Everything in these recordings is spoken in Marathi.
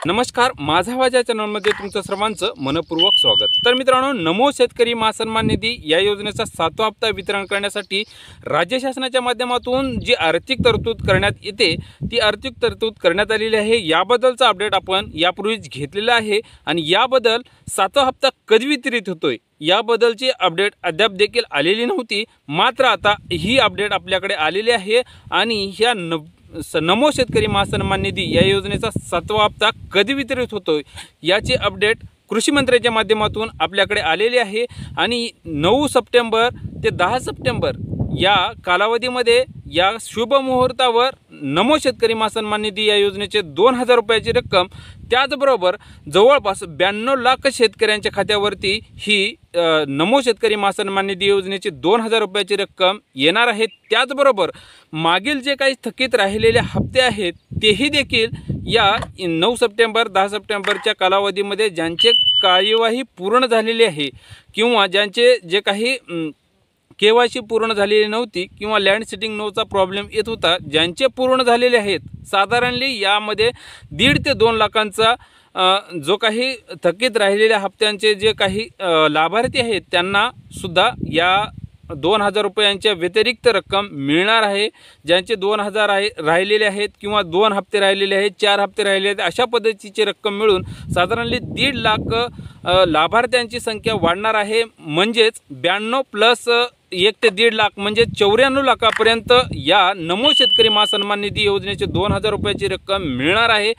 नमस्कार, माझा आवाज या चॅनलमध्ये तुमचं सर्वांचं मनपूर्वक स्वागत। तर मित्रांनो, नमो शेतकरी महासन्मान निधी या योजनेचा 7वा हप्ता वितरण करण्यासाठी राज्य शासनाच्या माध्यमातून जी आर्थिक तरतूद करण्यात येते ती आर्थिक तरतूद करण्यात आलेली आहे। याबद्दलचा अपडेट आपण यापूर्वीच घेतलेला आहे आणि याबद्दल 7वा हप्ता कधी वितरित होतोय याबद्दलची अपडेट अद्याप देखील आलेली नव्हती। मात्र आता ही अपडेट आपल्याकडे आलेली आहे आणि ह्या नमो शेतकरी महासन्मान निधी या योजनेचा 7वा हप्ता कधी वितरित होतोय याची अपडेट कृषी मंत्र्यांच्या माध्यमातून आपल्याकडे आलेली आहे। आणि 9 सप्टेंबर ते 10 सप्टेंबर या कालावधीमध्ये या शुभ मुहूर्तावर नमो शेतकरी महासन्मान निधी या योजनेचे 2000 रुपयाची रक्कम, त्याचबरोबर जवळपास 92 लाख शेतकऱ्यांच्या खात्यावरती ही नमो शेतकरी महासन्मान निधी योजनेची 2000 रुपयाची रक्कम येणार आहे। त्याचबरोबर मागील जे काही थकीत राहिलेले हप्ते आहेत तेही देखील या 9 सप्टेंबर 10 सप्टेंबरच्या कालावधीमध्ये ज्यांचे कार्यवाही पूर्ण झालेली आहे किंवा ज्यांचे जे काही KYC पूर्ण झालेली नव्हती किंवा लँड सीटिंग नोचा प्रॉब्लेम येत होता, ज्यांचे पूर्ण झालेले आहेत, साधारणली यामध्ये 1.5 ते 2 लाखांचा जो काही थकीत राहिलेल्या हप्त्यांचे जे काही लाभार्थी आहेत त्यांना सुद्धा या 2000 रुपयांच्या व्यतिरिक्त रक्कम मिळणार आहे। ज्यांचे 2000 राहिलेले आहेत किंवा 2 हप्ते राहिलेले आहेत, 4 हप्ते राहिलेले आहेत, अशा पद्धतीची रक्कम मिळून साधारणली 1.5 लाख लाभार्थ्यांची संख्या वाढणार आहे। म्हणजेच 92 प्लस 1 ते 1.5 लाख म्हणजे 94 लाखापर्यंत या नमो शेतकरी महासन्मान निधी योजनेचे 2000 रुपयाची रक्कम मिळणार आहे।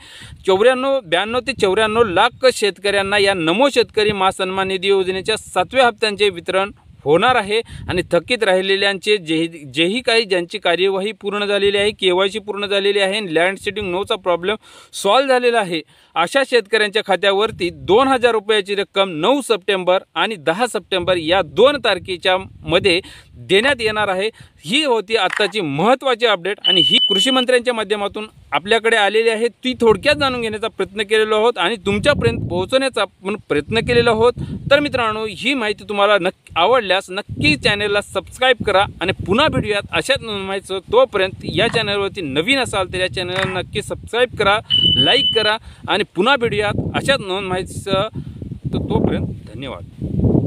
92 ते 94 लाख शेतकऱ्यांना या नमो शेतकरी महासन्मान निधी योजनेच्या 7व्या हप्त्यांचे वितरण होणार आहे। आणि थकीत राहिलेल्यांचे जेही काही ज्यांची कार्यवाही पूर्ण झालेली आहे, KYC पूर्ण झालेली आहे, लँड सीटिंग नोचा प्रॉब्लेम सॉल्व्ह झालेला आहे, अशा शेतकऱ्यांच्या खात्यावरती 2000 रुपयाची रक्कम 9 सप्टेंबर आणि 10 सप्टेंबर या 2 तारखेच्या मध्ये देण्यात येणार आहे। ही होती आत्ताची महत्त्वाची अपडेट आणि ही कृषी मंत्र्यांच्या माध्यमातून आपल्याकडे आलेली आहे। ती थोडक्यात जाणून घेण्याचा प्रयत्न केलेला आहोत आणि तुमच्यापर्यंत पोहोचवण्याचा पण प्रयत्न केलेला आहोत। तर मित्रांनो, ही माहिती तुम्हाला आवडल्यास नक्की चॅनलला सबस्क्राईब करा आणि पुन्हा भेटूयात अशाच माहितीसह। तोपर्यंत या चॅनलवरती नवीन असाल तर या चॅनलला नक्की सबस्क्राईब करा, लाईक करा आणि पुन्हा भेटूयात अशाच नवीन माहितीसह। तोपर्यंत धन्यवाद।